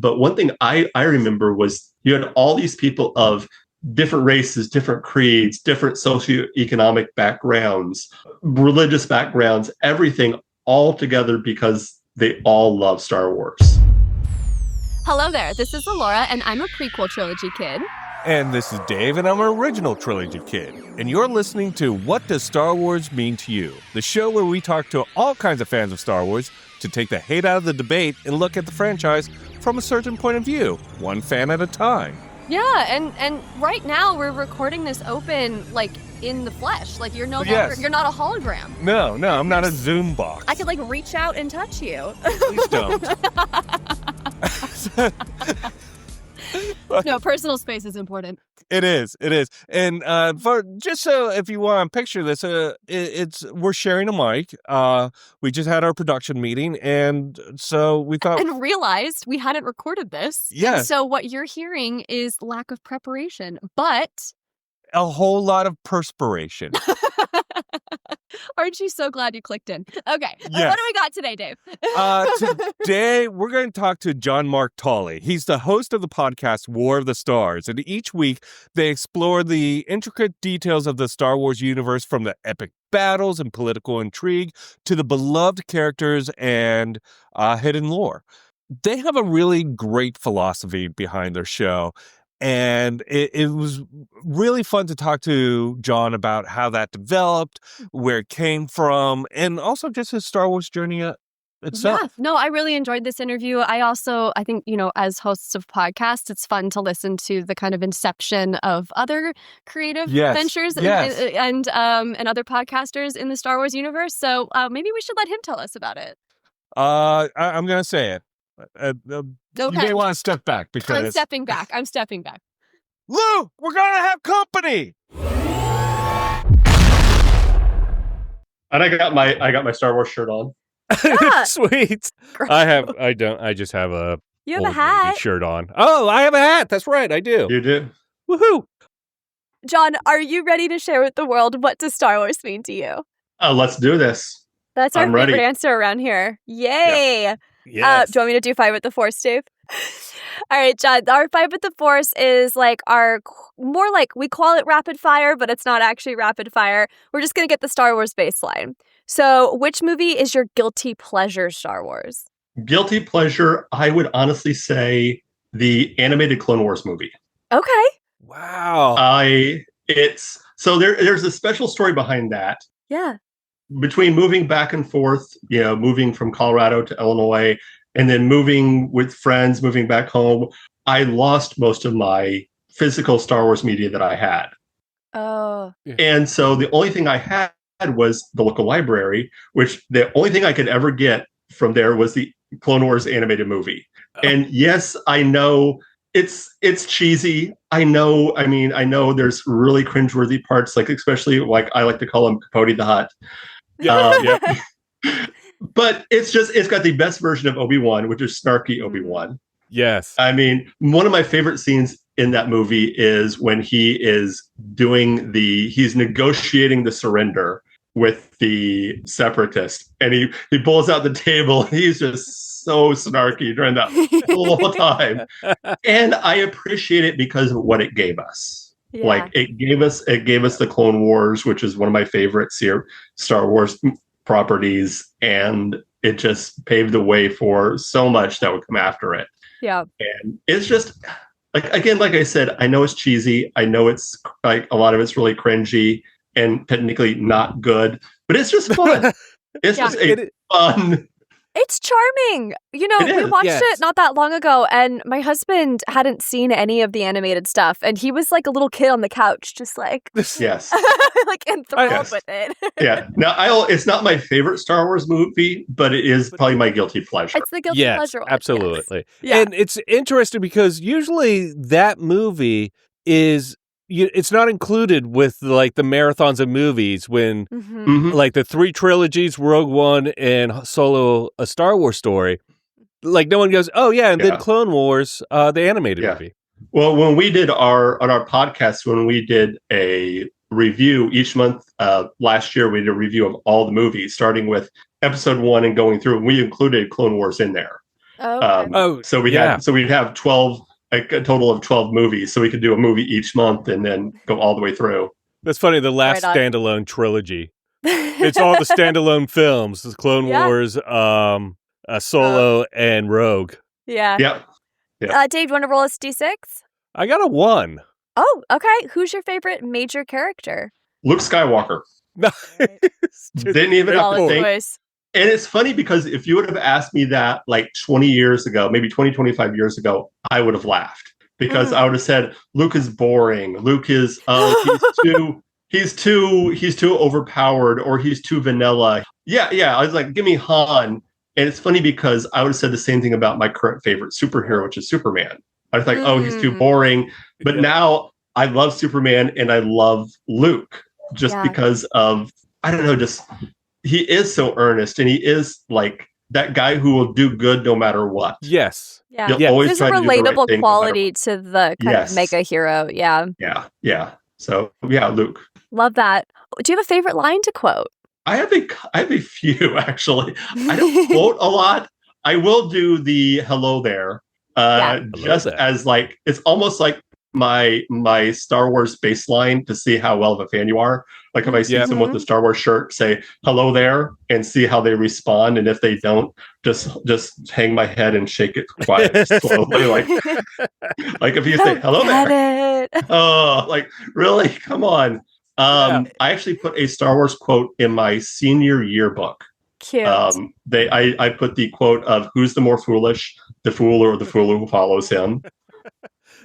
But one thing I remember was you had all these people of different races, different creeds, different socioeconomic backgrounds, religious backgrounds, everything all together because they all love Star Wars. Hello there, this is Elora, and I'm a prequel trilogy kid. And this is Dave, and I'm an original trilogy kid. And you're listening to What Does Star Wars Mean to You? The show where we talk to all kinds of fans of Star Wars to take the hate out of the debate and look at the franchise from a certain point of view, one fan at a time. Yeah, and right now we're recording this open, like, in the flesh. Like, you're no longer, you're not a hologram. No, I'm not a Zoom box. I could, like, reach out and touch you. Please don't. No, personal space is important. It is. And for just so if you want to picture this, we're sharing a mic. We just had our production meeting, and so we thought and realized we hadn't recorded this. Yeah. And so what you're hearing is lack of preparation, but a whole lot of perspiration. Aren't you so glad you clicked in? Okay. Yes. What do we got today, Dave? Today, we're going to talk to John Mark Tolly. He's the host of the podcast War of the Stars. And each week, they explore the intricate details of the Star Wars universe, from the epic battles and political intrigue to the beloved characters and hidden lore. They have a really great philosophy behind their show. And it was really fun to talk to John about how that developed, where it came from, and also just his Star Wars journey itself. Yeah, no, I really enjoyed this interview. I think, as hosts of podcasts, it's fun to listen to the kind of inception of other creative ventures and other podcasters in the Star Wars universe. So maybe we should let him tell us about it. I'm going to say it. Okay. You may want to step back because I'm stepping back. Lou, we're gonna have company. And I got my Star Wars shirt on. Yeah. Sweet. Great. I just have a You have Old a hat. Navy shirt on. Oh, I have a hat. That's right, I do. You do? Woohoo. John, are you ready to share with the world what does Star Wars mean to you? Let's do this. That's our I'm favorite ready. answer around here. Yay! Yes. Do you want me to do Fight with the Force, Dave? All right, John. Our Fight with the Force is like more like, we call it rapid fire, but it's not actually rapid fire. We're just going to get the Star Wars baseline. So which movie is your guilty pleasure Star Wars? Guilty pleasure, I would honestly say the animated Clone Wars movie. Okay. Wow. There's a special story behind that. Yeah. Between moving back and forth, moving from Colorado to Illinois, and then moving with friends, moving back home, I lost most of my physical Star Wars media that I had. Oh. And so the only thing I had was the local library, which the only thing I could ever get from there was the Clone Wars animated movie. And yes, I know it's cheesy. I know there's really cringeworthy parts, like especially like I like to call him Capote the Hutt. Yeah. But it's got the best version of Obi-Wan, which is snarky Obi-Wan. Yes. I mean, one of my favorite scenes in that movie is when he is he's negotiating the surrender with the separatists, and he pulls out the table. He's just so snarky during that whole time. And I appreciate it because of what it gave us. Yeah. Like it gave us the Clone Wars, which is one of my favorite Star Wars properties, and it just paved the way for so much that would come after it. Yeah. And it's just like I said, I know it's cheesy. I know it's like a lot of it's really cringy and technically not good, but it's just fun. It's just fun. It's charming. We watched it not that long ago, and my husband hadn't seen any of the animated stuff, and he was like a little kid on the couch, just like yes, like enthralled with it. Yeah. Now, it's not my favorite Star Wars movie, but it is probably my guilty pleasure. It's the guilty pleasure one. Absolutely. Yes. Yeah. And it's interesting because usually that movie is it's not included with like the marathons of movies when like the 3 trilogies, Rogue One, and Solo: A Star Wars Story. Like no one goes, oh yeah, and then Clone Wars, the animated movie. Well, when we did on our podcast, when we did a review each month last year, we did a review of all the movies, starting with episode 1 and going through, and we included Clone Wars in there. Okay. So we'd have 12, like a total of 12 movies. So we could do a movie each month and then go all the way through. That's funny. The last standalone trilogy. It's all the standalone films. The Clone Wars, Solo, and Rogue. Yeah. Yep. Dave, do you want to roll us D6? I got a 1. Oh, okay. Who's your favorite major character? Luke Skywalker. Didn't even have to think. Choice. And it's funny because if you would have asked me that like 20 years ago, maybe 20, 25 years ago, I would have laughed because I would have said, Luke is boring. Luke is, he's too overpowered, or he's too vanilla. Yeah. I was like, give me Han. And it's funny because I would have said the same thing about my current favorite superhero, which is Superman. I was like, he's too boring. But now I love Superman and I love Luke just because of, I don't know, just he is so earnest and he is like that guy who will do good no matter what. Yes. Yeah. There's a relatable quality to the kind of mega hero. Yeah. Yeah. So, Luke. Love that. Do you have a favorite line to quote? I have a few, actually. I don't quote a lot. I will do the hello there. As like, it's almost like my Star Wars baseline to see how well of a fan you are. Like if I see someone with a Star Wars shirt, say hello there and see how they respond. And if they don't, just hang my head and shake it quietly, slowly. like if you say hello there. Oh, like really? Come on. I actually put a Star Wars quote in my senior yearbook. Cute. I put the quote of "Who's the more foolish, the fool or the fool who follows him?"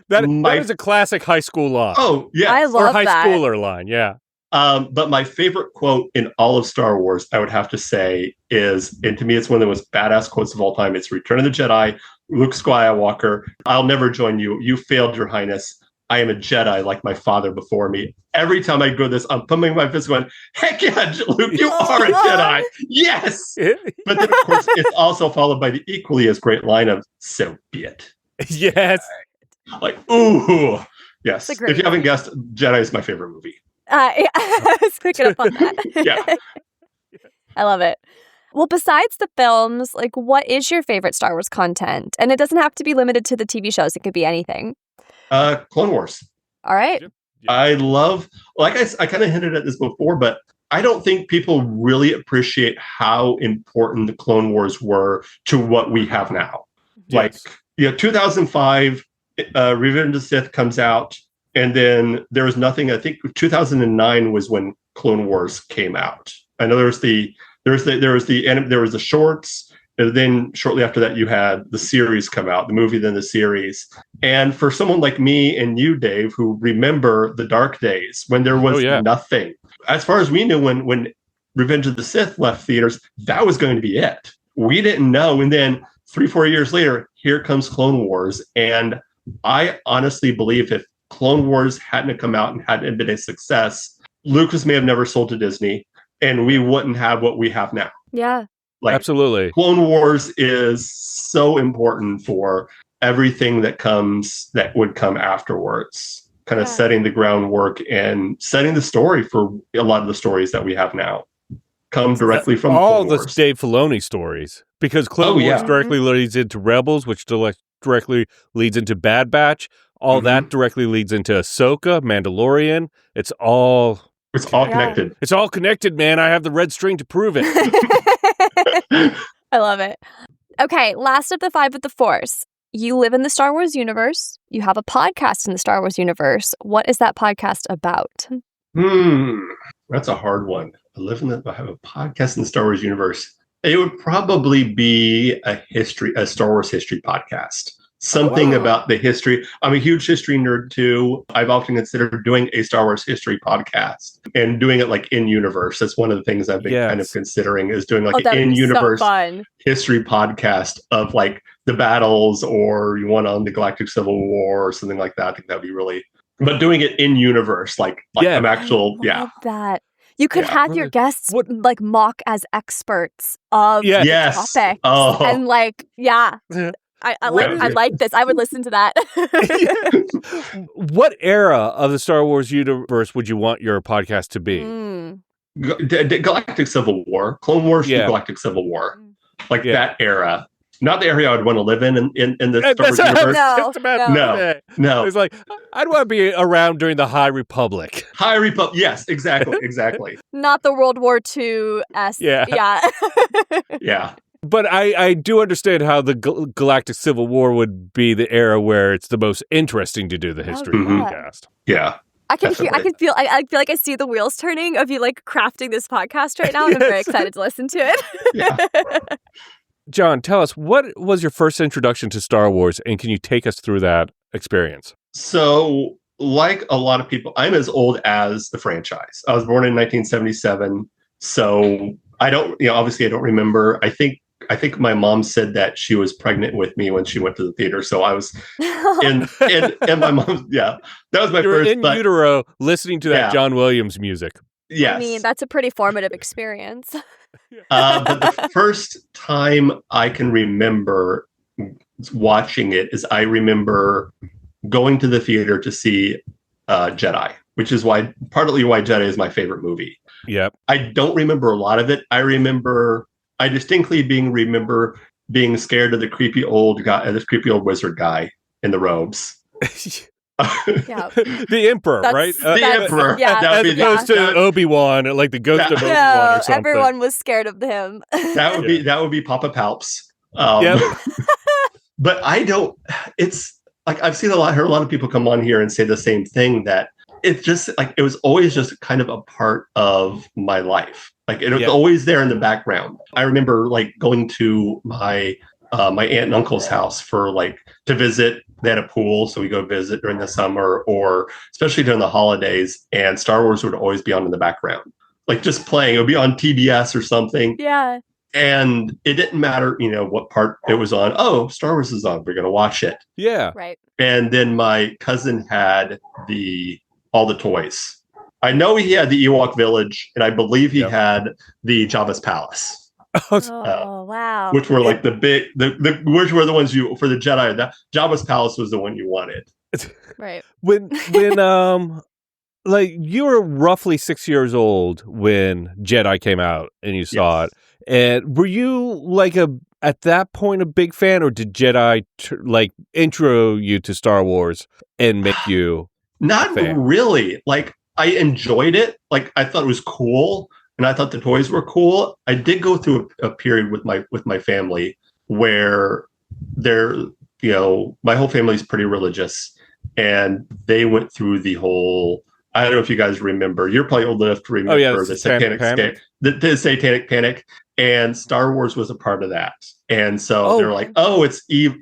that is a classic high school line. Oh yeah, I love high that. schooler line. Yeah. But my favorite quote in all of Star Wars, I would have to say, is, and to me, it's one of the most badass quotes of all time. It's "Return of the Jedi." Luke Skywalker, "I'll never join you. You failed, Your Highness. I am a Jedi like my father before me." Every time I go this, I'm pumping my fist going, heck yeah, Luke, you are a Jedi. Yes. But then, of course, it's also followed by the equally as great line of, "So be it." Yes. Like, ooh. Yes. If you haven't guessed, Jedi is my favorite movie. I was picking up on that. Yeah. I love it. Well, besides the films, like, what is your favorite Star Wars content? And it doesn't have to be limited to the TV shows. It could be anything. Clone Wars. All right. Yep. I love, like I kind of hinted at this before, but I don't think people really appreciate how important the Clone Wars were to what we have now. Yes. Like, 2005, Revenge of the Sith comes out, and then there was nothing. I think 2009 was when Clone Wars came out. I know there was the shorts. And then shortly after that, you had the series come out, the movie, then the series. And for someone like me and you, Dave, who remember the dark days when there was nothing, as far as we knew, when Revenge of the Sith left theaters, that was going to be it. We didn't know. And then 3-4 years later, here comes Clone Wars. And I honestly believe if Clone Wars hadn't come out and hadn't been a success, Lucas may have never sold to Disney, and we wouldn't have what we have now. Yeah. Like, absolutely. Clone Wars is so important for everything that would come afterwards, kind of setting the groundwork and setting the story for a lot of the stories that we have now come directly from all Clone the Wars. Dave Filoni stories, because Clone Wars directly leads into Rebels, which directly leads into Bad Batch. All that directly leads into Ahsoka, Mandalorian. It's all connected. It's all connected, man. I have the red string to prove it. I love it. Okay, last of the 5 with the Force. You live in the Star Wars universe. You have a podcast in the Star Wars universe. What is that podcast about? That's a hard one. I have a podcast in the Star Wars universe. It would probably be a Star Wars history podcast. Something about the history. I'm a huge history nerd too. I've often considered doing a Star Wars history podcast and doing it like in universe. That's one of the things I've been kind of considering, is doing like an in universe history podcast of like the battles, or you want on the Galactic Civil War or something like that. I think that'd be really, but doing it in universe, like an actual, I love that. You could have your guests like mock as experts of the topic. And like, I like this. I would listen to that. What era of the Star Wars universe would you want your podcast to be? Galactic Civil War, Clone Wars, Galactic Civil War, like that era. not the area I would want to live in the Star Wars universe. No. It's like, I'd want to be around during the High Republic. High Republic, yes, exactly. Not the World War II-esque. Yeah. Yeah. But I do understand how the Galactic Civil War would be the era where it's the most interesting to do the history podcast. Yeah. I feel like I see the wheels turning of you like crafting this podcast right now, and I'm very excited to listen to it. Yeah. John, tell us, what was your first introduction to Star Wars, and can you take us through that experience? So, like a lot of people, I'm as old as the franchise. I was born in 1977, so I don't, obviously I don't remember. I think my mom said that she was pregnant with me when she went to the theater. So I was in my mom's, that was my first. In utero listening to that John Williams music. Yes. I mean, that's a pretty formative experience. But the first time I can remember watching it is I remember going to the theater to see Jedi, which is partly why Jedi is my favorite movie. Yep. I don't remember a lot of it. I distinctly remember being scared of the creepy old guy, this creepy old wizard guy in the robes. The Emperor, right? The Emperor. Yeah. As opposed to Obi-Wan, like the ghost of Obi-Wan or something. Everyone was scared of him. That would be Papa Palps. But I don't. It's like I've heard a lot of people come on here and say the same thing, that it's just like it was always just kind of a part of my life. Like it was always there in the background. I remember like going to my aunt and uncle's house to visit. They had a pool, so we go visit during the summer, or especially during the holidays. And Star Wars would always be on in the background, like just playing. It would be on TBS or something. Yeah. And it didn't matter, what part it was on. Oh, Star Wars is on. We're going to watch it. Yeah. Right. And then my cousin had all the toys. I know he had the Ewok Village, and I believe he had the Jabba's Palace. Wow! Which were like the big, which were the ones for the Jedi. That Jabba's Palace was the one you wanted. Right. When like you were roughly 6 years old when Jedi came out and you saw it, and were you at that point a big fan, or did Jedi intro you to Star Wars and make you not really? Like I enjoyed it. Like I thought it was cool. And I thought the toys were cool. I did go through a period with my family where my whole family's pretty religious, and they went through the whole. I don't know if you guys remember. You're probably old enough to remember the Satanic Panic. The Satanic Panic, and Star Wars was a part of that. And so they're like, "Oh, it's Eve.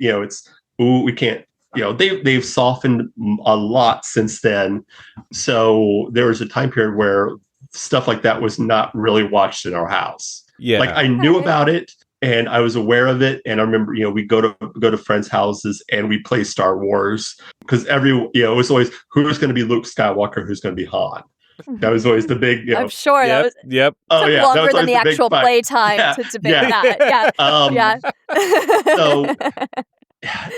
We can't." They've softened a lot since then. So there was a time period where stuff like that was not really watched in our house. Yeah. Like I knew about it and I was aware of it. And I remember, we go to friends' houses and we play Star Wars because it was always who's going to be Luke Skywalker, who's going to be Han. That was always the big, I'm sure that was longer than the actual play time to debate that. So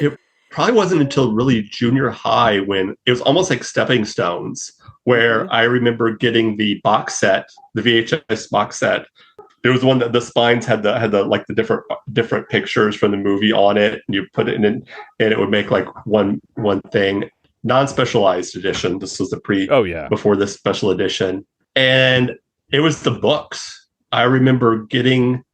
it probably wasn't until really junior high when it was almost like stepping stones, where I remember getting the box set, the VHS box set. There was one that the spines had the different pictures from the movie on it, and you put it in, and it would make like one thing. Non-specialized edition. This was before the special edition, and it was the books. I remember getting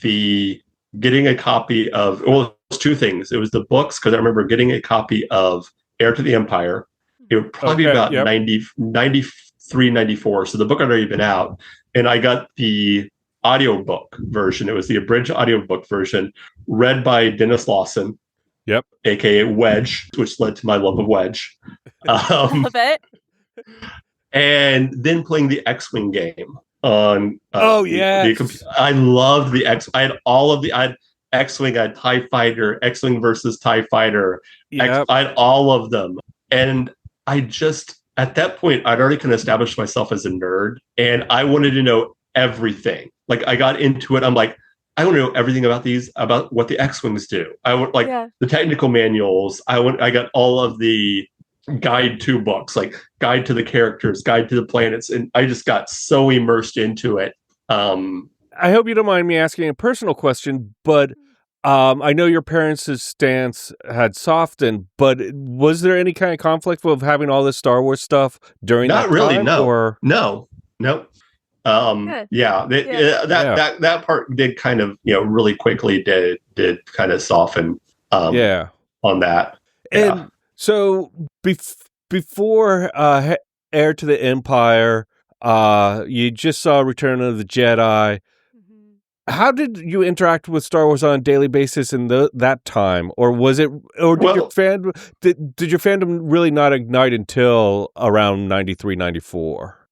a copy of. Well, it was two things. It was the books because I remember getting a copy of Heir to the Empire. It would probably be about 93, 94. So the book had already been out. And I got the audiobook version. It was the abridged audiobook version read by Dennis Lawson. Yep. AKA Wedge, which led to my love of Wedge. Love it. And then playing the X-Wing game on I loved the I had all of I had X-Wing, I had TIE Fighter, X-Wing versus TIE Fighter. I had all of them. And I just, at that point, I'd already kind of established myself as a nerd, and I wanted to know everything. Like, I got into it. I'm like, I want to know everything about what the X-Wings do. I want the technical manuals. I got all of the guide to books, like guide to the characters, guide to the planets. And I just got so immersed into it. I hope you don't mind me asking a personal question, but I know your parents' stance had softened, but was there any kind of conflict with having all this Star Wars stuff during that time? No. Or No. That part did kind of, really quickly did kind of soften on that. Yeah. And so before Heir to the Empire, you just saw Return of the Jedi. How did you interact with Star Wars on a daily basis in that time, or was it, or did your fandom really not ignite until around 93, 94?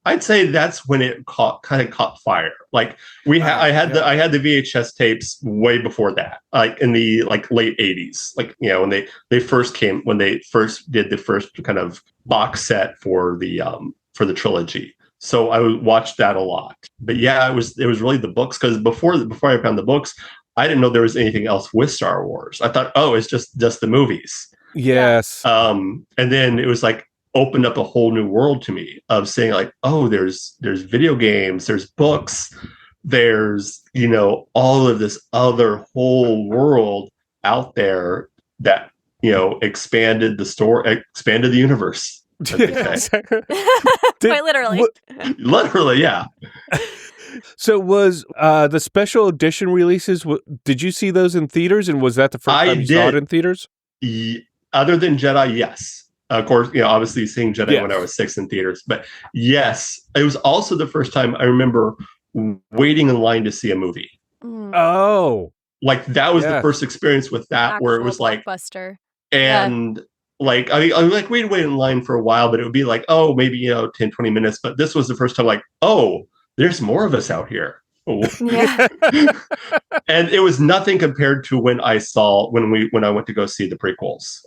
I'd say that's when it kind of caught fire. Like I had the VHS tapes way before that, like in the late 80s, when they first did the first kind of box set for the trilogy. So I watched that a lot. But yeah, it was really the books, because before I found the books, I didn't know there was anything else with Star Wars. I thought, it's just the movies. Yes. And then it was opened up a whole new world to me of saying there's video games, there's books, there's all of this other whole world out there that expanded the universe. Quite literally. Literally, yeah. So was the special edition releases, did you see those in theaters, and was that the first time you saw it in theaters? Other than Jedi, yes. Of course, obviously seeing Jedi when I was 6 in theaters. But yes, it was also the first time I remember waiting in line to see a movie. Oh. That was the first experience with that, actual where it was blockbuster. And I wait in line for a while, but it would be maybe 10, 20 minutes. But this was the first time there's more of us out here. Yeah. And it was nothing compared to when I went to go see the prequels.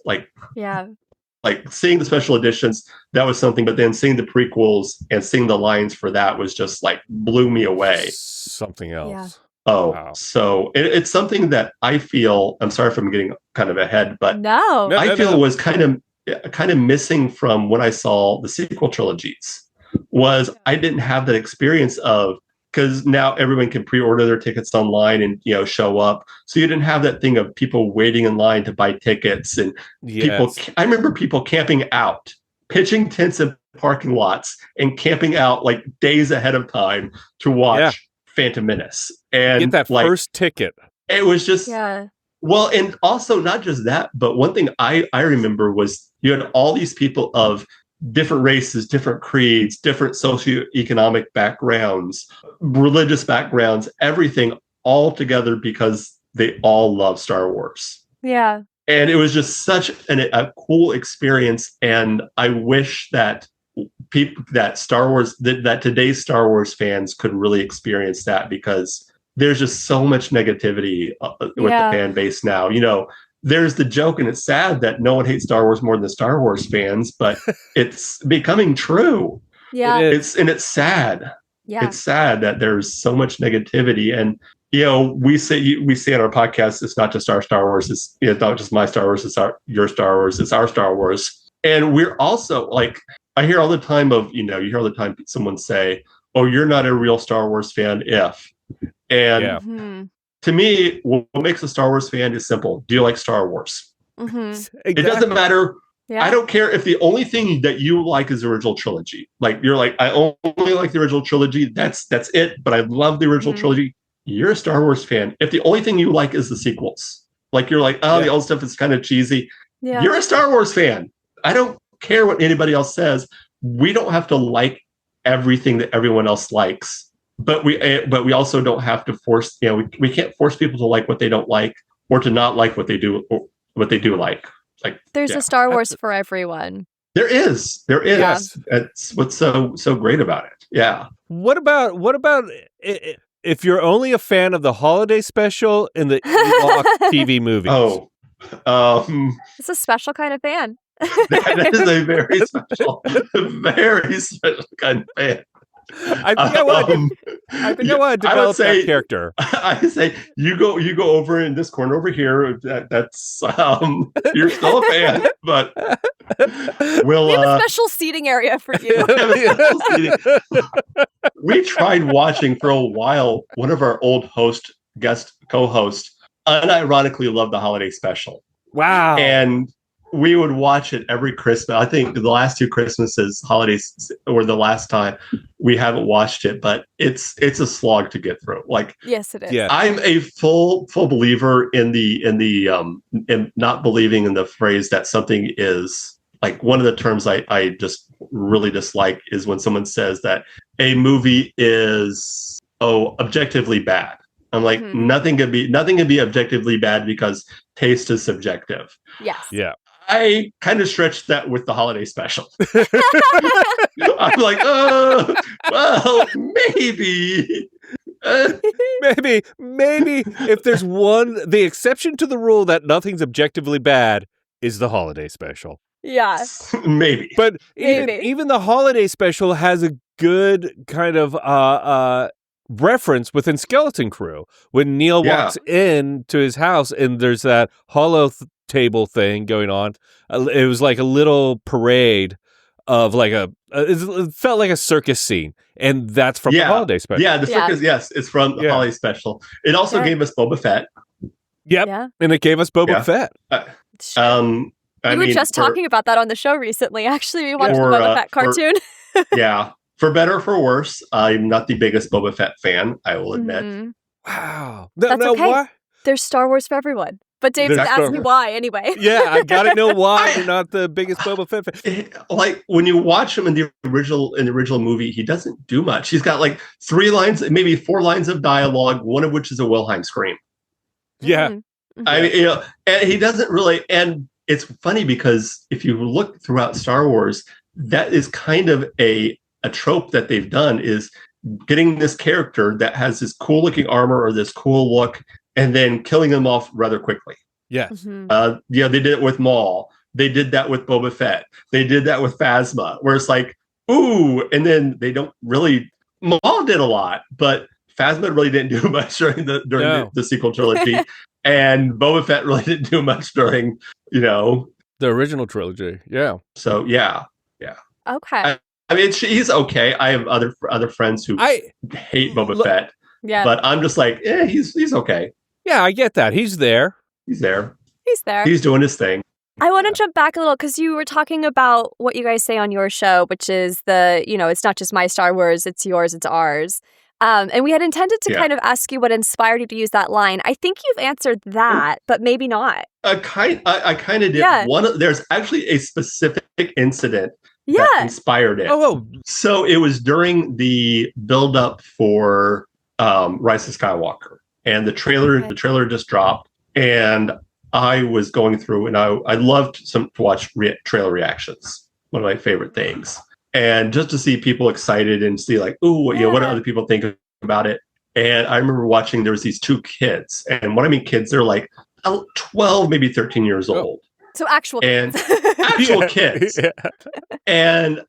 Seeing the special editions, that was something, but then seeing the prequels and seeing the lines for that was just blew me away. Something else. Yeah. Oh, wow. So it's something that I feel, I'm sorry if I'm getting kind of ahead, but I feel was kind of missing from when I saw the sequel trilogies, was I didn't have that experience of, because now everyone can pre-order their tickets online and show up. So you didn't have that thing of people waiting in line to buy tickets, and people. I remember people camping out, pitching tents in parking lots, and camping out days ahead of time to watch Phantom Menace and get that first ticket. It was just well, and also not just that, but one thing I remember was you had all these people of different races, different creeds, different socioeconomic backgrounds, religious backgrounds, everything all together because they all love Star Wars. Yeah. And it was just such a cool experience. And I wish that that today's Star Wars fans could really experience that, because there's just so much negativity with the fan base now. There's the joke, and it's sad that no one hates Star Wars more than the Star Wars fans, but it's becoming true. Yeah. It's sad. Yeah. It's sad that there's so much negativity. And, we say on our podcast, it's not just our Star Wars. It's not just my Star Wars. It's your Star Wars. It's our Star Wars. And we're also I hear all the time you hear all the time someone say, "Oh, you're not a real Star Wars fan if." And to me, what makes a Star Wars fan is simple. Do you like Star Wars? Mm-hmm. It doesn't matter. Yeah. I don't care if the only thing that you like is the original trilogy. You're I only like the original trilogy. That's it. But I love the original trilogy. You're a Star Wars fan. If the only thing you like is the sequels, you're the old stuff is kind of cheesy. Yeah. You're a Star Wars fan. I don't care what anybody else says. We don't have to like everything that everyone else likes. But we also don't have to force, we can't force people to like what they don't like, or to not like what they do, or what they do like. There's a Star Wars for everyone. There is. Yeah. That's what's so great about it. Yeah. What about if you're only a fan of the holiday special and the Ewok TV movies? It's a special kind of fan. That is a very special kind of fan. I think I want to develop that character. I say you go over in this corner over here. That's you're still a fan, but we have a special seating area for you. We tried watching for a while one of our old guest co-hosts unironically love the holiday special. Wow. And we would watch it every Christmas. I think the last 2 Christmases, holidays, or the last time, we haven't watched it, but it's a slog to get through. Like, yes, it is. Yeah. I'm a full believer in not believing in the phrase that something is, like, one of the terms I just really dislike is when someone says that a movie is objectively bad. I'm like, nothing can be objectively bad because taste is subjective. Yes. Yeah. I kind of stretched that with the holiday special. I'm like, well, maybe. Maybe if there's the exception to the rule that nothing's objectively bad is the holiday special. Yeah. Maybe. But even the holiday special has a good kind of reference within Skeleton Crew when Neil walks into his house and there's that hollow table thing going on. It was like a little parade of like it felt like a circus scene, and that's from the holiday special. Yeah, the circus. Yes, it's from the holiday special. It also gave us Boba Fett. Yep, and it gave us Boba Fett. We were just talking about that on the show recently. Actually, we watched the Boba Fett cartoon. For better or for worse, I'm not the biggest Boba Fett fan, I will admit. Wow. That's okay. Why? There's Star Wars for everyone. But Dave's asking me why anyway. Yeah, I gotta know why you're not the biggest Boba Fett fan. Like, when you watch him in the original movie, he doesn't do much. He's got like 3 lines, maybe 4 lines of dialogue, one of which is a Wilhelm scream. Yeah. Mm-hmm. I mean, and he doesn't really, and it's funny because if you look throughout Star Wars, that is kind of a trope that they've done, is getting this character that has this cool looking armor or this cool look and then killing them off rather quickly. Yes. They did it with Maul. They did that with Boba Fett. They did that with Phasma, where it's like, ooh, and then they don't really. Maul did a lot, but Phasma really didn't do much during the sequel trilogy, and Boba Fett really didn't do much during the original trilogy. Yeah. So yeah. Okay. I mean, he's okay. I have other friends who hate Boba Fett. Yeah. But I'm just like, he's okay. Yeah, I get that. He's there. He's there. He's doing his thing. I want to jump back a little because you were talking about what you guys say on your show, which is it's not just my Star Wars, it's yours, it's ours. And we had intended to kind of ask you what inspired you to use that line. I think you've answered that, but maybe not. I kind of did. Yeah. There's actually a specific incident that inspired it. Oh. So it was during the build-up for Rise of Skywalker, and the trailer just dropped, and I was going through, and I loved to watch trailer reactions. One of my favorite things, and just to see people excited and see like, what do other people think about it. And I remember watching. There was these 2 kids, and when I mean kids, they're like 12, maybe 13 years old. So actual kids. Kids, and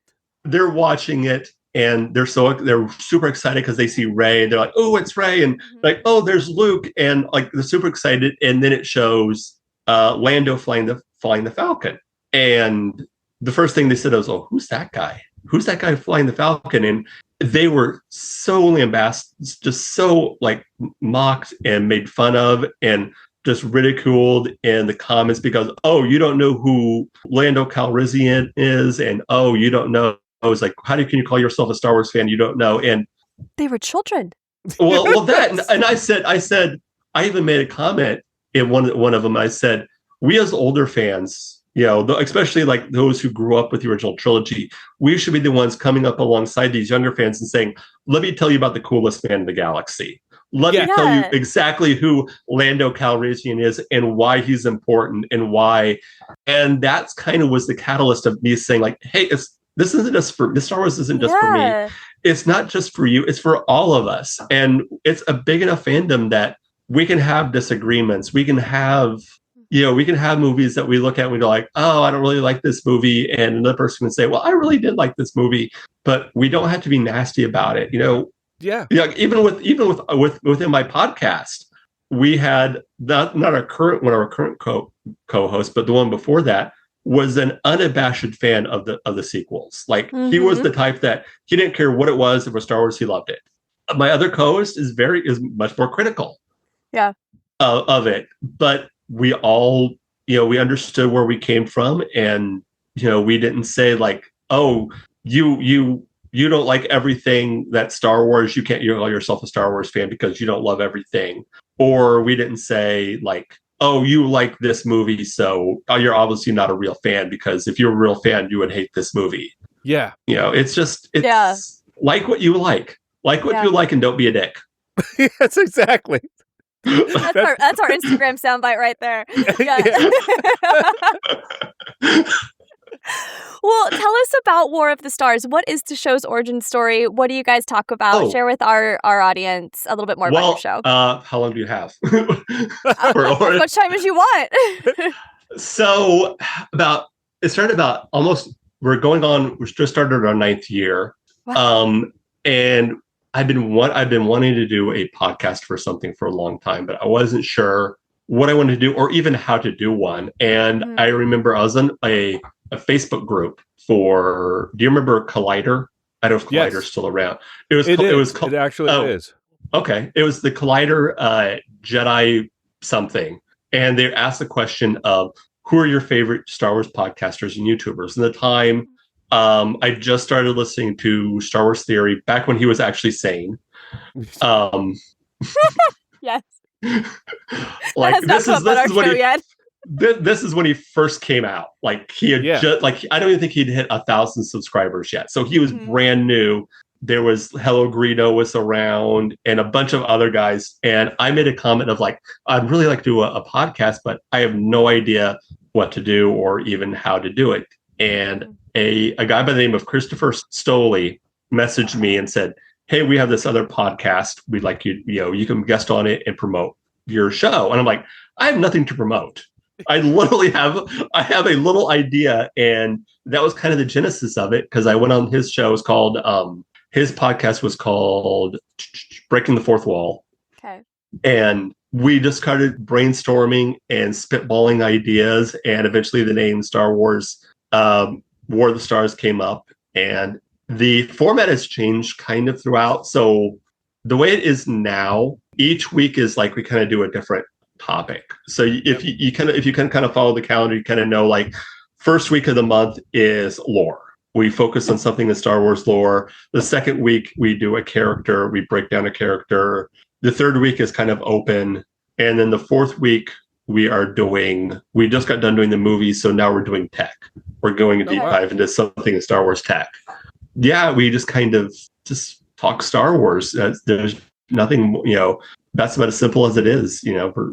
they're watching it. And they're super excited because they see Rey. They're like, "Oh, it's Rey!" And like, "Oh, there's Luke!" And like, they're super excited. And then it shows Lando flying the Falcon. And the first thing they said was, "Oh, who's that guy? Who's that guy flying the Falcon?" And they were so lambasted, just so like mocked and made fun of, and just ridiculed in the comments because, you don't know who Lando Calrissian is, and you don't know. I was like, can you call yourself a Star Wars fan? You don't know. And they were children. Well, that, and I said, I even made a comment in one of them. I said, we as older fans, especially like those who grew up with the original trilogy, we should be the ones coming up alongside these younger fans and saying, let me tell you about the coolest man in the galaxy. Let me tell you exactly who Lando Calrissian is and why he's important and why. And that's kind of was the catalyst of me saying like, hey, this Star Wars isn't just for me. It's not just for you. It's for all of us. And it's a big enough fandom that we can have disagreements. We can have, movies that we look at and we go like, I don't really like this movie. And another person can say, well, I really did like this movie, but we don't have to be nasty about it. Yeah. Even within my podcast, we had not our current co-host, but the one before that was an unabashed fan of the sequels. Like he was the type that he didn't care what it was. If it was Star Wars, he loved it. My other co-host is much more critical. Yeah. of it, but we all, we understood where we came from, and we didn't say like, oh, you don't like everything that Star Wars, you can't call yourself a Star Wars fan because you don't love everything. Or we didn't say like, oh, you like this movie, so you're obviously not a real fan, because if you're a real fan, you would hate this movie. Yeah. It's like what you like. Like what you like, and don't be a dick. Yes, exactly. That's our Instagram soundbite right there. Yeah. Well, tell us about War of the Stars. What is the show's origin story? What do you guys talk about? Share with our audience a little bit more about your show. How long do you have? As much time as you want. So it started about we just started our 9th year. Wow. And I've been wanting to do a podcast for something for a long time, but I wasn't sure what I wanted to do or even how to do one. And I remember I was in a Facebook group do you remember Collider? I don't know if Collider's still around. It actually is. Okay. It was the Collider Jedi something. And they asked the question of, who are your favorite Star Wars podcasters and YouTubers? And at the time, I just started listening to Star Wars Theory back when he was actually sane. Yes. Like this is when he first came out. Like he had I don't even think he'd hit 1,000 subscribers yet. So he was brand new. There was Hello Greedo was around and a bunch of other guys. And I made a comment of like, I'd really like to do a podcast, but I have no idea what to do or even how to do it. And a guy by the name of Christopher Stoley messaged me and said, hey, we have this other podcast. We'd like you can guest on it and promote your show. And I'm like, I have nothing to promote. I literally have a little idea. And that was kind of the genesis of it, because I went on his show. It was called, his podcast was called Breaking the Fourth Wall. Okay. And we just started brainstorming and spitballing ideas. And eventually the name Star Wars, War of the Stars came up. And the format has changed kind of throughout. So the way it is now, each week is like we kind of do a different topic. So if you can kind of follow the calendar, you kind of know like first week of the month is lore. We focus on something in Star Wars lore. The second week we do a character. We break down a character. The third week is kind of open. And then the fourth week we just got done doing the movies. So now we're doing tech. We're going a deep dive into something in Star Wars tech. Yeah, we just kind of just talk Star Wars. There's nothing, that's about as simple as it is, for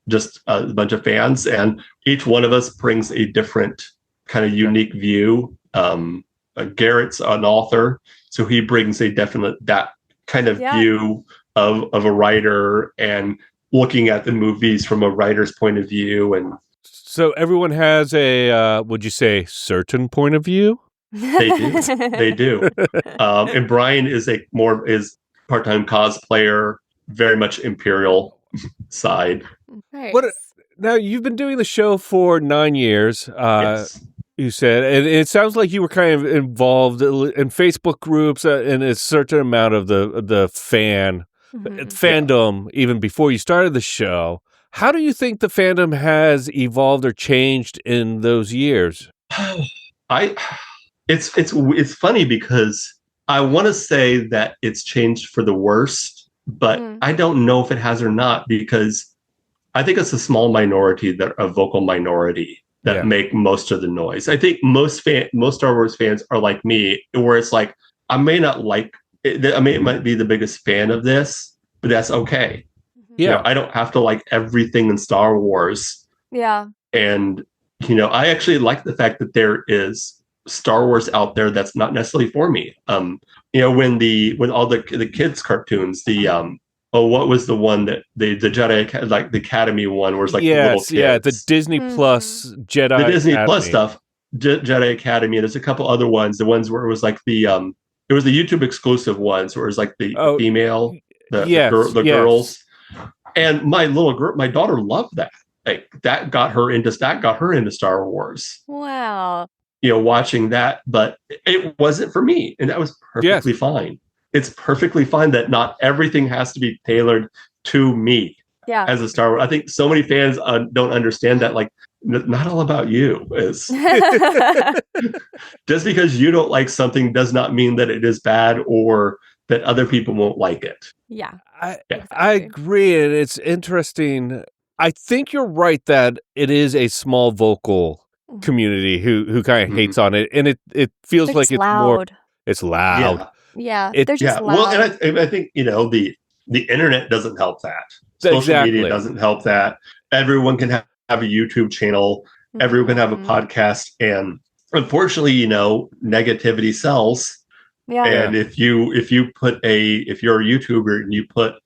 just a bunch of fans. And each one of us brings a different kind of unique view. Garrett's an author, so he brings that kind of view of a writer and looking at the movies from a writer's point of view. And so everyone has a, would you say, certain point of view? They do. And Brian is part-time cosplayer, very much Imperial side. Nice. Now you've been doing the show for 9 years. Yes. You said, and it sounds like you were kind of involved in Facebook groups and a certain amount of the fandom even before you started the show. How do you think the fandom has evolved or changed in those years? It's funny because I want to say that it's changed for the worst, but I don't know if it has or not, because I think it's a small minority a vocal minority that make most of the noise. I think most Star Wars fans are like me, where it's like, I may not like it. I mean, it might be the biggest fan of this, but that's okay. Yeah. I don't have to like everything in Star Wars. Yeah. And, I actually like the fact that there is Star Wars out there that's not necessarily for me. When all the kids cartoons, what was the one that the Jedi, like the Academy one, where it's like the little kids. The Disney Plus Jedi, the Disney Academy. Plus stuff, Jedi Academy. And there's a couple other ones, the ones where it was like it was the YouTube exclusive ones, where it was like the female, the girls. And my daughter loved that. Like that got her into Star Wars. Wow. Watching that, but it wasn't for me, and that was perfectly fine. It's perfectly fine that not everything has to be tailored to me. as a Star Wars. I think so many fans don't understand that, like, not all about you. Is just because you don't like something does not mean that it is bad or that other people won't like it. Yeah. I agree. And it's interesting. I think you're right that it is a small vocal community who kind of hates on it. And it feels They're like it's loud. more, it's loud. Yeah. They're just loud. Well, and I think, the internet doesn't help that. Social media doesn't help that. Everyone can have a YouTube channel. Everyone can have a podcast. And unfortunately, negativity sells. Yeah. And if you're a YouTuber and you put,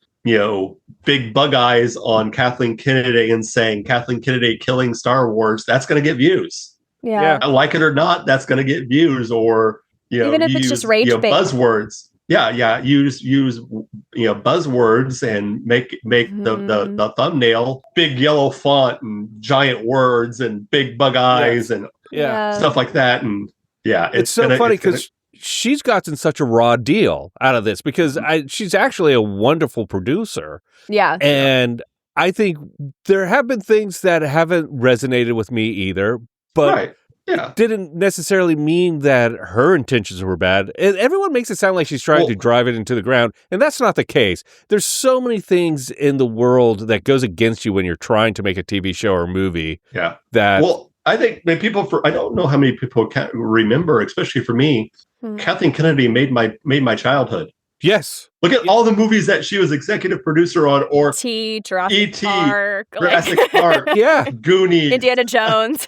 big bug eyes on Kathleen Kennedy and saying Kathleen Kennedy killing Star Wars, that's going to get views. Yeah. Like it or not, that's going to get views. Or, even if it's just rage bait. Buzzwords. Yeah. Use buzzwords and make the thumbnail big yellow font and giant words and big bug eyes and stuff like that. And it's so funny because she's gotten such a raw deal out of this because she's actually a wonderful producer. Yeah. And I think there have been things that haven't resonated with me either, but it didn't necessarily mean that her intentions were bad. Everyone makes it sound like she's trying to drive it into the ground, and that's not the case. There's so many things in the world that goes against you when you're trying to make a TV show or movie. Yeah. That I think I don't know how many people can remember, especially for me, Kathleen Kennedy made my childhood. Yes. Look at all the movies that she was executive producer on, or Jurassic Park, Goonies, Indiana Jones.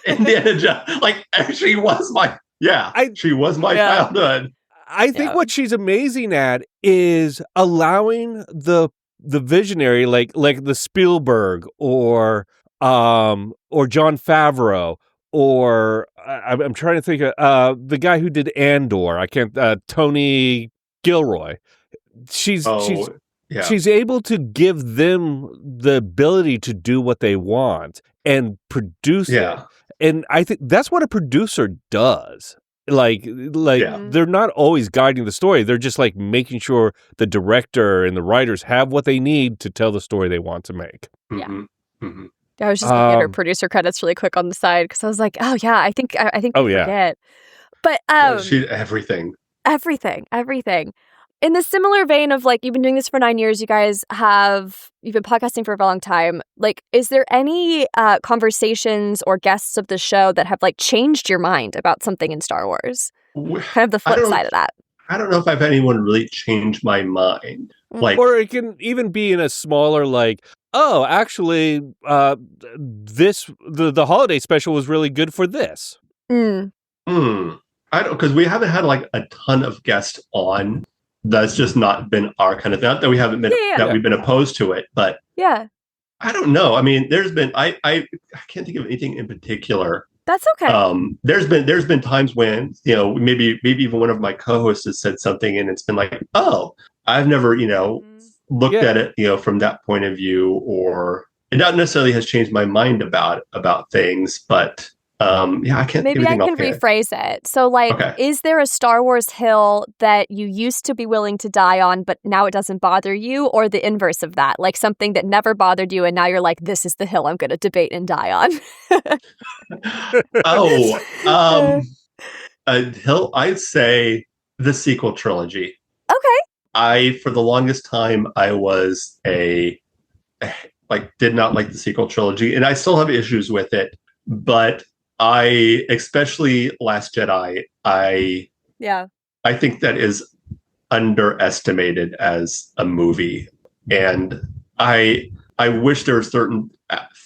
Like, she was my childhood. I think what she's amazing at is allowing the visionary, like the Spielberg or John Favreau, or I'm trying to think of the guy who did Andor. Tony Gilroy. She's able to give them the ability to do what they want and produce it. And I think that's what a producer does. They're not always guiding the story. They're just like making sure the director and the writers have what they need to tell the story they want to make. Yeah. Mm-hmm. I was just looking at her producer credits really quick on the side because I was like, oh yeah, I think forget. But she everything. In the similar vein of, like, you've been doing this for 9 years, you've been podcasting for a long time. Like, is there any conversations or guests of the show that have, like, changed your mind about something in Star Wars? Kind of the flip side of that. I don't know if I've had anyone really change my mind. Or it can even be in a smaller, like, oh, actually, the holiday special was really good for this. I don't, because we haven't had, like, a ton of guests on. That's just not been our kind of thing. Not that we haven't been we've been opposed to it, but I don't know. I mean, there's been I can't think of anything in particular. That's okay. There's been times when maybe even one of my co-hosts has said something and it's been like, oh, I've never looked at it from that point of view, or it not necessarily has changed my mind about things, but. I can't. Maybe I can rephrase it. So, like, is there a Star Wars hill that you used to be willing to die on, but now it doesn't bother you, or the inverse of that, like something that never bothered you, and now you're like, this is the hill I'm going to debate and die on? A hill. I'd say the sequel trilogy. Okay. For the longest time, I was did not like the sequel trilogy, and I still have issues with it, but. Especially Last Jedi, I think that is underestimated as a movie. And I wish there were certain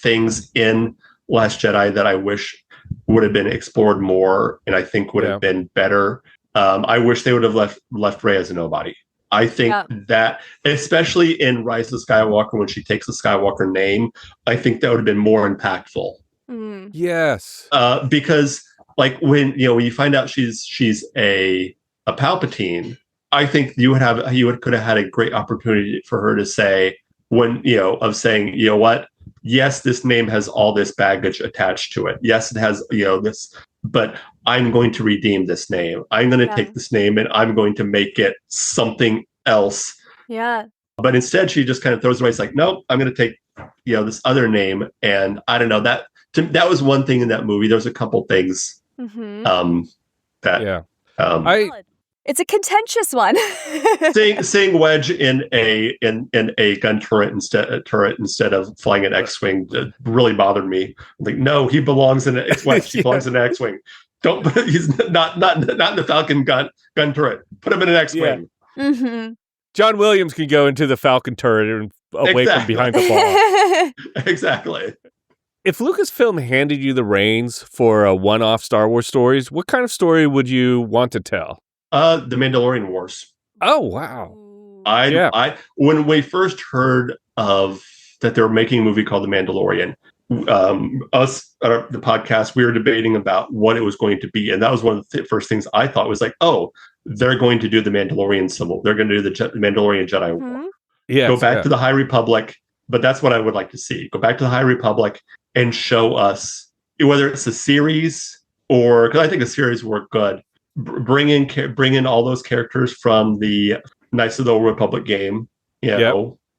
things in Last Jedi that I wish would have been explored more, and I think would have been better. I wish they would have left Rey as a nobody. I think that, especially in Rise of Skywalker, when she takes the Skywalker name, I think that would have been more impactful. Yes. Because, like, when you find out she's a Palpatine, I think you could have had a great opportunity for her to say, saying, what? Yes, this name has all this baggage attached to it. Yes, it has this, but I'm going to redeem this name. I'm going to take this name and I'm going to make it something else. Yeah. But instead, she just kind of throws away. It's like, nope, I'm going to take this other name, and I don't know, that was one thing in that movie. There's a couple things it's a contentious one. seeing Wedge in a gun turret instead of flying an X-wing really bothered me. Like, no, he belongs in it's Wedge. He belongs in an X-wing. Don't put, he's not in the Falcon gun turret. Put him in an X-wing. Yeah. Mm-hmm. John Williams can go into the Falcon turret and away from behind the ball. Exactly. If Lucasfilm handed you the reins for a one-off Star Wars stories, what kind of story would you want to tell? The Mandalorian Wars. Oh, wow. I when we first heard of that they were making a movie called The Mandalorian, us at the podcast, we were debating about what it was going to be. And that was one of the first things I thought was like, oh, they're going to do the Mandalorian symbol. They're going to do the Mandalorian Jedi War. Yes, go back to the High Republic. But that's what I would like to see. Go back to the High Republic and show us, whether it's a series or, because I think a series work good, bring in all those characters from the Knights of the Old Republic game,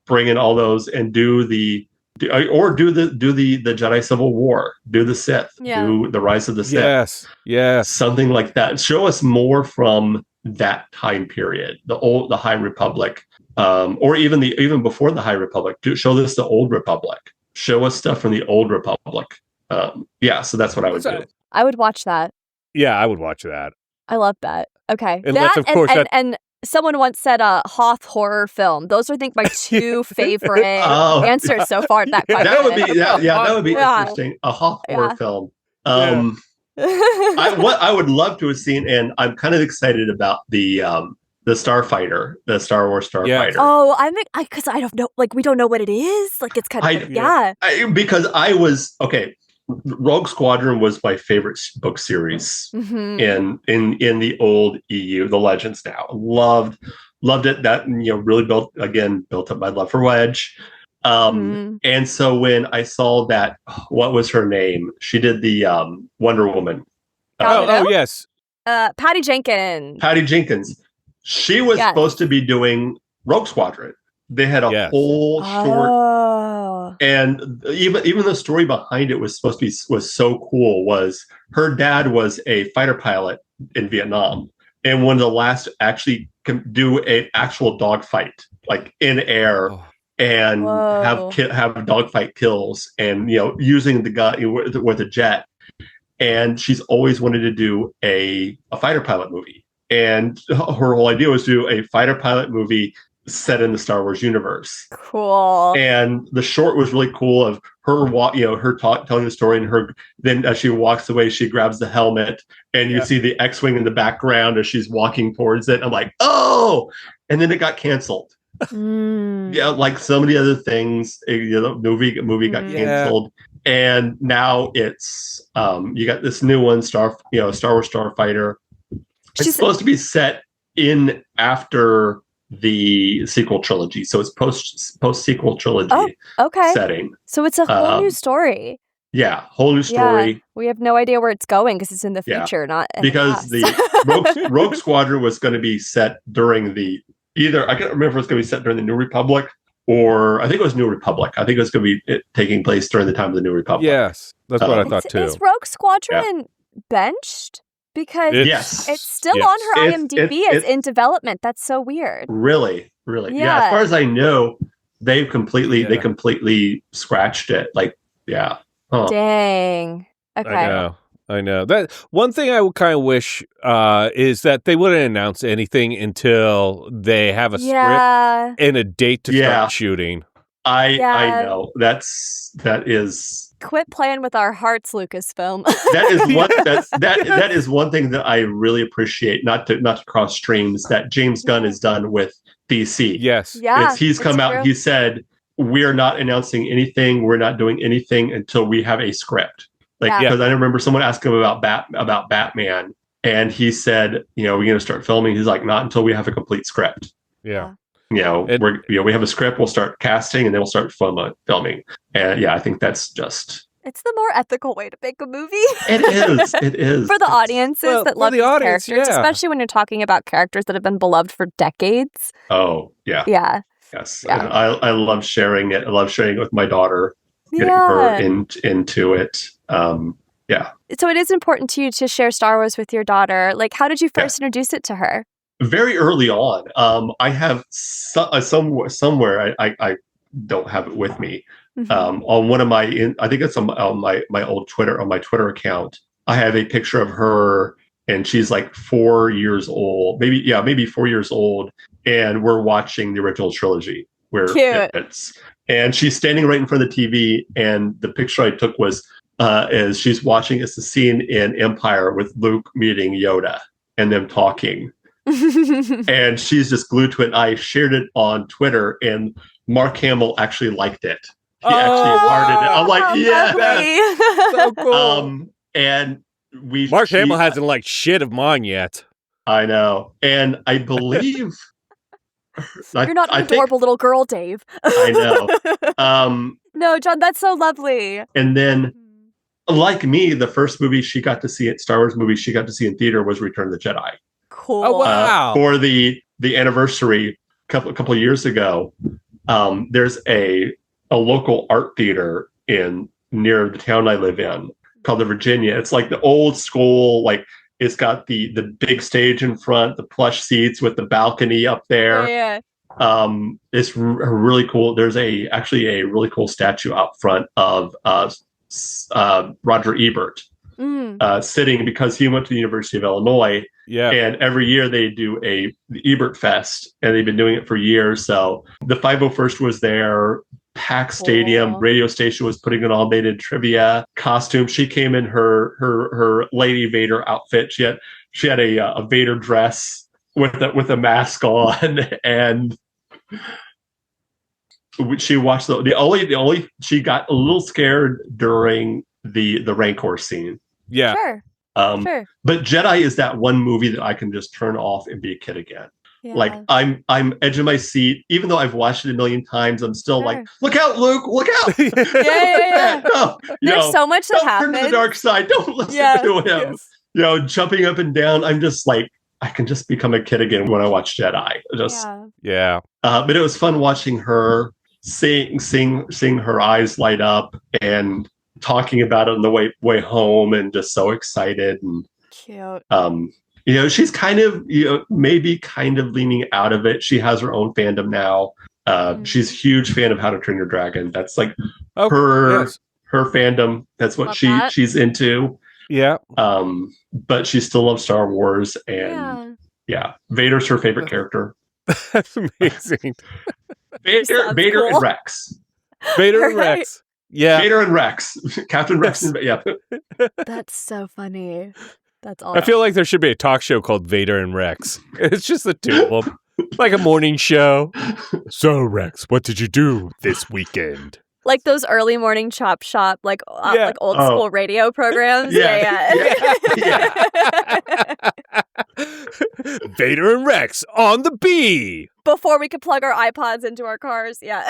bring in all those and do the Jedi Civil War, do the Sith, do the Rise of the Sith. Yes. Something like that. Show us more from that time period, the High Republic, or even before the High Republic. Show us the Old Republic. Show us stuff from the Old Republic. So that's what I would do. I would watch that. Yeah, I would watch that. I love that. Okay. Unless, of course, and someone once said a Hoth horror film. Those are, I think, my two favorite answers so far to that question. That would be interesting. A Hoth horror film. I would love to have seen, and I'm kind of excited about the Starfighter, the Star Wars Starfighter. Oh, because I don't know, like, we don't know what it is. Like, it's kind of because I was Rogue Squadron was my favorite book series in the old EU, the Legends now. Loved it. That really built up my love for Wedge. And so when I saw that, what was her name? She did the Wonder Woman. Yes. Patty Jenkins. She was supposed to be doing Rogue Squadron. They had a whole short, and even the story behind it was supposed to be was so cool. Was her dad was a fighter pilot in Vietnam, and one of the last to actually do an actual dogfight, like in air, and have dogfight kills, and using the gun with a jet. And she's always wanted to do a fighter pilot movie, and her whole idea was to do a fighter pilot movie set in the Star Wars universe. Cool. And the short was really cool of her telling the story, and then as she walks away, she grabs the helmet, and you see the X-wing in the background as she's walking towards it. I'm like, oh! And then it got canceled. Like so many other things, the movie got canceled, and now it's you got this new one, Star Wars Starfighter. It's supposed to be set in after the sequel trilogy, so it's post sequel trilogy setting. So it's a whole new story. Whole new story. Yeah. We have no idea where it's going because it's in the future, not in because the Rogue Squadron was going to be set during I can't remember if it was going to be set during the New Republic, or I think it was New Republic. I think it was going to be taking place during the time of the New Republic. Yes, that's what I thought too. Is Rogue Squadron benched? Because it's still on her IMDb as in development. That's so weird. Really? Yeah. As far as I know, they completely scratched it. Like, Dang. Okay. I know. That one thing I would kind of wish is that they wouldn't announce anything until they have a script and a date to start shooting. I know. That is. Quit playing with our hearts, Lucasfilm. that is one thing that I really appreciate. Not to cross streams, that James Gunn has done with DC. Yes, he's come out. True. He said, "We're not announcing anything. We're not doing anything until we have a script." Because I remember someone asked him about Batman, and he said, "We're going to start filming." He's like, "Not until we have a complete script." Yeah. We have a script, we'll start casting, and then we'll start filming. And I think that's just... It's the more ethical way to make a movie. It is. For the audiences that love these characters, especially when you're talking about characters that have been beloved for decades. Oh, yeah. Yeah. Yes. Yeah. I love sharing it. I love sharing it with my daughter, getting her into it. Yeah. So it is important to you to share Star Wars with your daughter. Like, how did you first introduce it to her? Very early on. I have somewhere, I don't have it with me. On one of my, I think it's on my old Twitter, on my Twitter account, I have a picture of her, and she's like 4 years old, maybe 4 years old, and we're watching the original trilogy where and she's standing right in front of the TV, and the picture I took was as she's watching, it's the scene in Empire with Luke meeting Yoda and them talking. And she's just glued to it. I shared it on Twitter, and Mark Hamill actually liked it. He actually hearted it. I'm like, yeah, so cool. And Mark Hamill hasn't liked shit of mine yet. I know, and I believe you're not an adorable little girl, Dave. I know. No, John, that's so lovely. And then, like me, the first movie she got to see, Star Wars movie she got to see in theater was Return of the Jedi. Cool. Oh, wow. For the anniversary a couple of years ago, there's a local art theater near the town I live in called the Virginia. It's like the old school, like it's got the big stage in front, the plush seats with the balcony up there. Yeah. It's really cool. There's actually a really cool statue out front of Roger Ebert. Sitting, because he went to the University of Illinois. Yeah. And every year they do the Ebert Fest, and they've been doing it for years. So the 501st was there, packed stadium, radio station was putting it on. They did trivia, costume. She came in her Lady Vader outfit. She had a Vader dress with a mask on, and she watched the only she got a little scared during the Rancor scene. Yeah. Sure. Sure. But Jedi is that one movie that I can just turn off and be a kid again. Yeah. Like I'm edge of my seat, even though I've watched it a million times. I'm still like, look out, Luke, look out! Yeah. No, there's so much that happens. Don't turn to the dark side. Don't listen to him. Yes. Jumping up and down. I'm just like, I can just become a kid again when I watch Jedi. Yeah. But it was fun watching her seeing her eyes light up and talking about it on the way home, and just so excited and cute. She's kind of maybe kind of leaning out of it. She has her own fandom now. She's a huge fan of How to Train Your Dragon. That's like her fandom. That's what she's into. Yeah. But she still loves Star Wars, and Vader's her favorite character. That's amazing. Vader and Rex. Vader and Rex. Yeah. Vader and Rex. Captain Rex. That's so funny. That's awesome. I feel like there should be a talk show called Vader and Rex. It's just the two of them. Like a morning show. So, Rex, what did you do this weekend? Like those early morning chop shop, like old school radio programs. Yeah. Vader and Rex on the bee. Before we could plug our iPods into our cars. Yeah.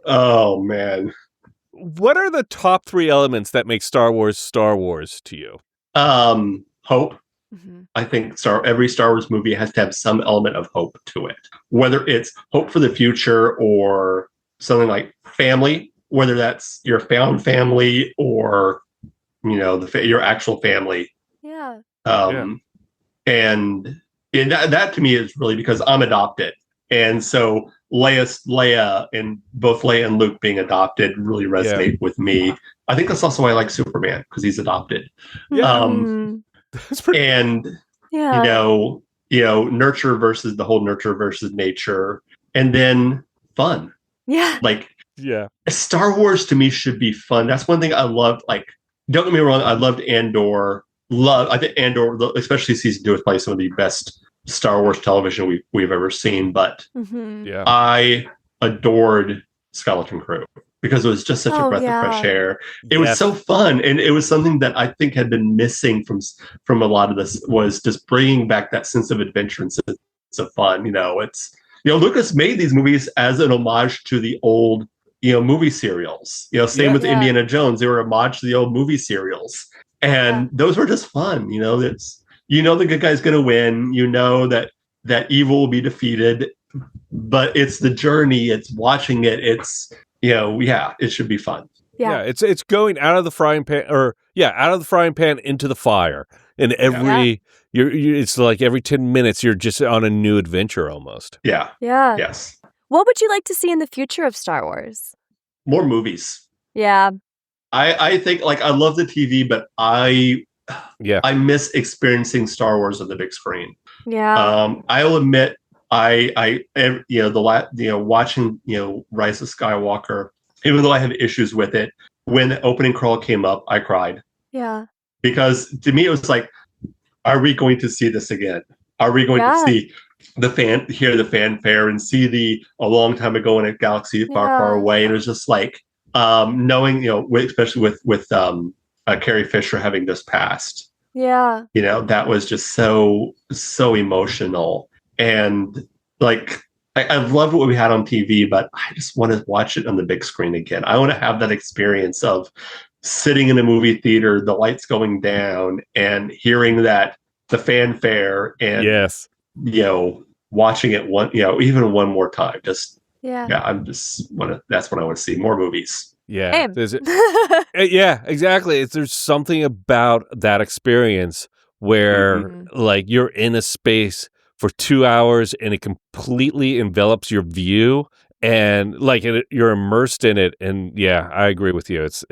Oh, man. What are the top 3 elements that make Star Wars to you? Hope. Mm-hmm. I think every Star Wars movie has to have some element of hope to it. Whether it's hope for the future or something like family, whether that's your found family or, your actual family. Yeah. And that to me is really because I'm adopted. And so Leia and both Leia and Luke being adopted really resonate with me. I think that's also why I like Superman, because he's adopted. That's pretty nurture versus nature, and then fun. Yeah. Star Wars to me should be fun. That's one thing I loved. Like, don't get me wrong, I loved Andor. I think Andor, especially season 2, is probably some of the best Star Wars television we've ever seen, but I adored Skeleton Crew because it was just such a breath of fresh air. It was so fun, and it was something that I think had been missing from a lot of this, was just bringing back that sense of adventure and sense of fun. Lucas made these movies as an homage to the old movie serials. Same with Indiana Jones; they were an homage to the old movie serials, and those were just fun. The good guy's going to win. That evil will be defeated. but it's the journey. It's watching it. It's, it should be fun. Yeah, it's going out of the frying pan, out of the frying pan into the fire. And it's like every 10 minutes you're just on a new adventure almost. Yeah. Yeah. Yes. What would you like to see in the future of Star Wars? More movies. Yeah. I think, like, I love the TV, but I miss experiencing Star Wars on the big screen. Yeah. I'll admit, watching, Rise of Skywalker, even though I have issues with it, when the opening crawl came up, I cried. Yeah. Because to me, it was like, are we going to see this again? Are we going to see hear the fanfare and see a long time ago in a galaxy far, far away? And it was just like, knowing, especially with Carrie Fisher having just passed. Yeah. That was just so emotional. And like, I loved what we had on TV, but I just want to watch it on the big screen again. I want to have that experience of sitting in a movie theater, the lights going down, and hearing the fanfare, and watching it even one more time. Just that's what I want to see. More movies. Yeah. Yeah, exactly. There's something about that experience where like you're in a space for 2 hours and it completely envelops your view, and like you're immersed in it. And I agree with you. It's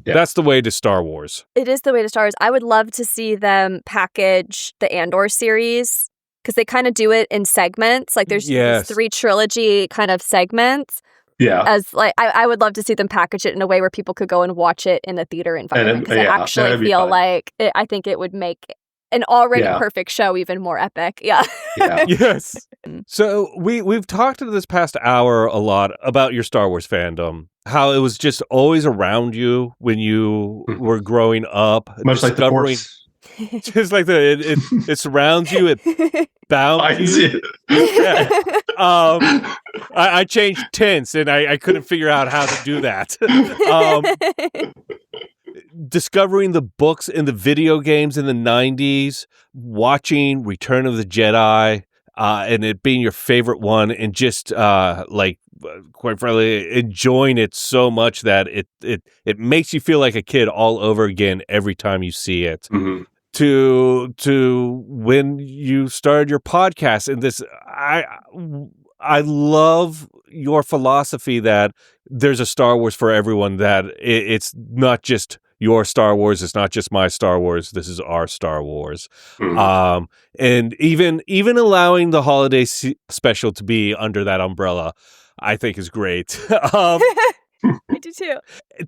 that's the way to Star Wars. It is the way to Star Wars. I would love to see them package the Andor series, because they kind of do it in segments. Like there's these 3 trilogy kind of segments. Yeah. As like, I would love to see them package it in a way where people could go and watch it in the theater environment. Because I actually feel like I think it would make an already perfect show even more epic. Yeah. Yes. So we've talked in this past hour a lot about your Star Wars fandom, how it was just always around you when you were growing up. Much like the Force. Just like it surrounds you, it bounds you. Yeah. I changed tense and I couldn't figure out how to do that. Discovering the books and the video games in the 90s, watching Return of the Jedi, and it being your favorite one, and just quite frankly, enjoying it so much that it makes you feel like a kid all over again every time you see it. Mm-hmm. To when you started your podcast, and this, I love your philosophy that there's a Star Wars for everyone, that it's not just your Star Wars, it's not just my Star Wars, this is our Star Wars. Mm-hmm. And even allowing the holiday special to be under that umbrella, I think is great. I do too.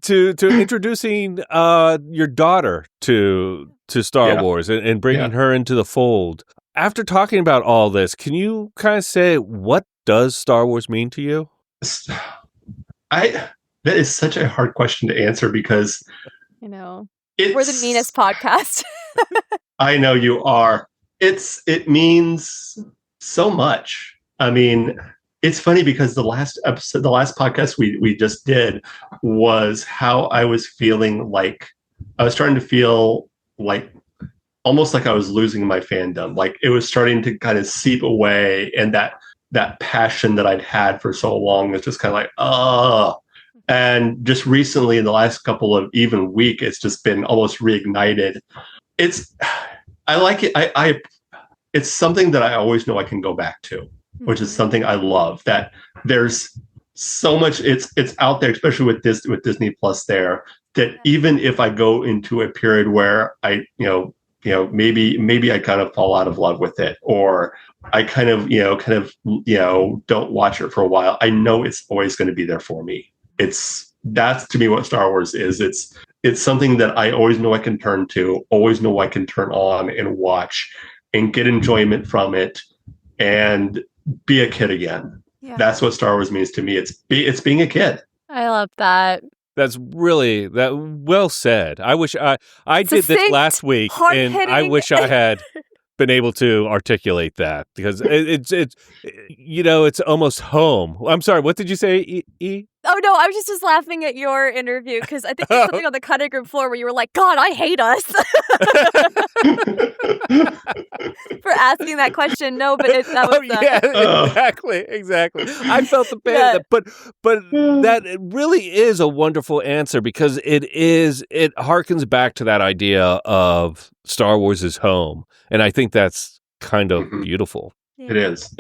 To introducing your daughter to Star Wars and bringing her into the fold. After talking about all this, can you kind of say, what does Star Wars mean to you? That is such a hard question to answer, because we're the meanest podcast. I know you are. It means so much. I mean, it's funny because the last podcast we just did was how I was feeling like I was starting to feel like almost like I was losing my fandom. Like it was starting to kind of seep away, and that passion that I'd had for so long was just kind of like, and just recently in the last couple of even week, it's just been almost reignited. I like it. It's something that I always know I can go back to, which is something I love. That there's so much it's out there, especially with Disney Plus there, that even if I go into a period where I maybe I kind of fall out of love with it, or I kind of don't watch it for a while, I know it's always going to be there for me. That's to me what Star Wars is. It's something that I always know I can turn to, always know I can turn on and watch and get enjoyment from it and be a kid again. Yeah. That's what Star Wars means to me. It's being a kid. I love that. That's really well said. I wish I did this last week, and I wish I had been able to articulate that, because it's almost home. I'm sorry, what did you say, E? Oh no, I was just laughing at your interview, because I think there's something on the cutting room floor where you were like, God, I hate us. For asking that question. No, but that was exactly. I felt the pain of that, but that really is a wonderful answer because it harkens back to that idea of Star Wars is home, and I think that's kind of beautiful. Yeah. It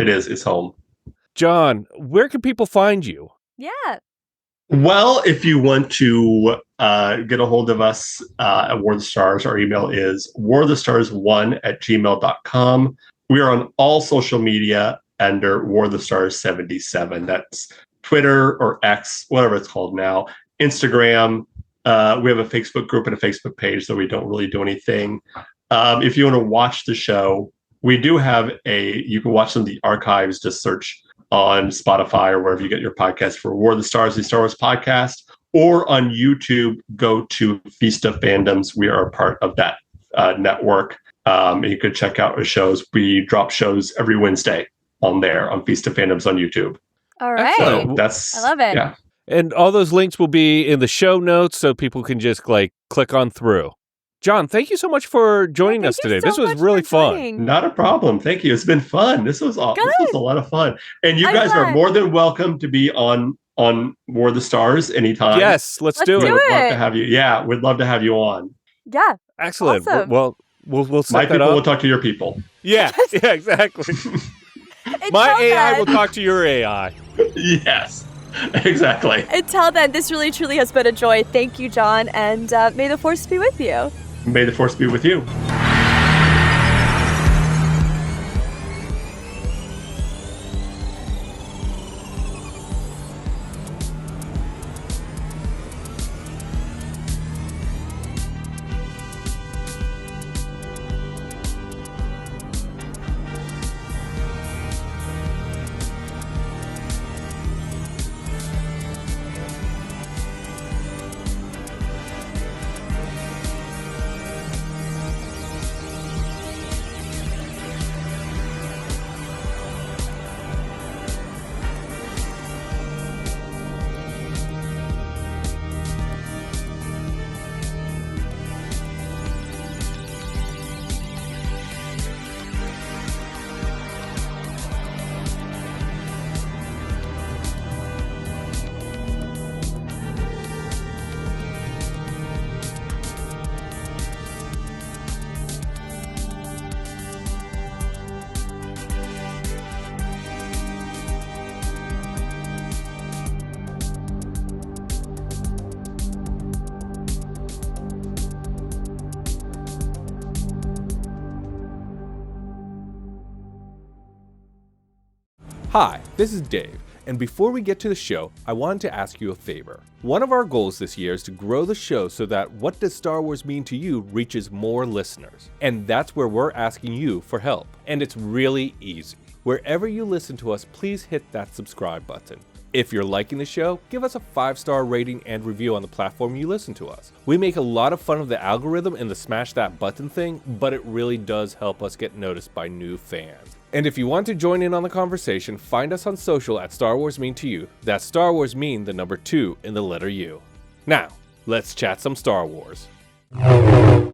is. It's home. John, where can people find you? Yeah. Well, if you want to get a hold of us at War of the Stars, our email is warofthestars1@gmail.com. We are on all social media under War of the Stars 77. That's Twitter or X, whatever it's called now. Instagram. We have a Facebook group and a Facebook page, so we don't really do anything. If you want to watch the show, we do have you can watch some of the archives. Just search on Spotify or wherever you get your podcast for War of the Stars, the Star Wars podcast, or on YouTube, go to Feast of Fandoms. We are a part of that network. You could check out our shows. We drop shows every Wednesday on there on Feast of Fandoms on YouTube. All right. So I love it. Yeah. And all those links will be in the show notes so people can just click on through. John, thank you so much for joining us today. This was really fun. Not a problem. Thank you. It's been fun. This was a lot of fun. And you guys are more than welcome to be on War of the Stars anytime. Yes, let's do it. We'd love to have you. Yeah, we'd love to have you on. Yeah. Excellent. Awesome. Well, we'll set My that people up. will talk to your people. Yeah, exactly. My AI will talk to your AI. Yes. Exactly. Until then, this really truly has been a joy. Thank you, John, and may the Force be with you. May the Force be with you. Hi, this is Dave, and before we get to the show, I wanted to ask you a favor. One of our goals this year is to grow the show so that What Does Star Wars Mean to You reaches more listeners. And that's where we're asking you for help. And it's really easy. Wherever you listen to us, please hit that subscribe button. If you're liking the show, give us a 5-star rating and review on the platform you listen to us. We make a lot of fun of the algorithm and the smash that button thing, but it really does help us get noticed by new fans. And if you want to join in on the conversation, find us on social at Star Wars Mean to You. That's Star Wars Mean, the number 2 in the letter U. Now, let's chat some Star Wars.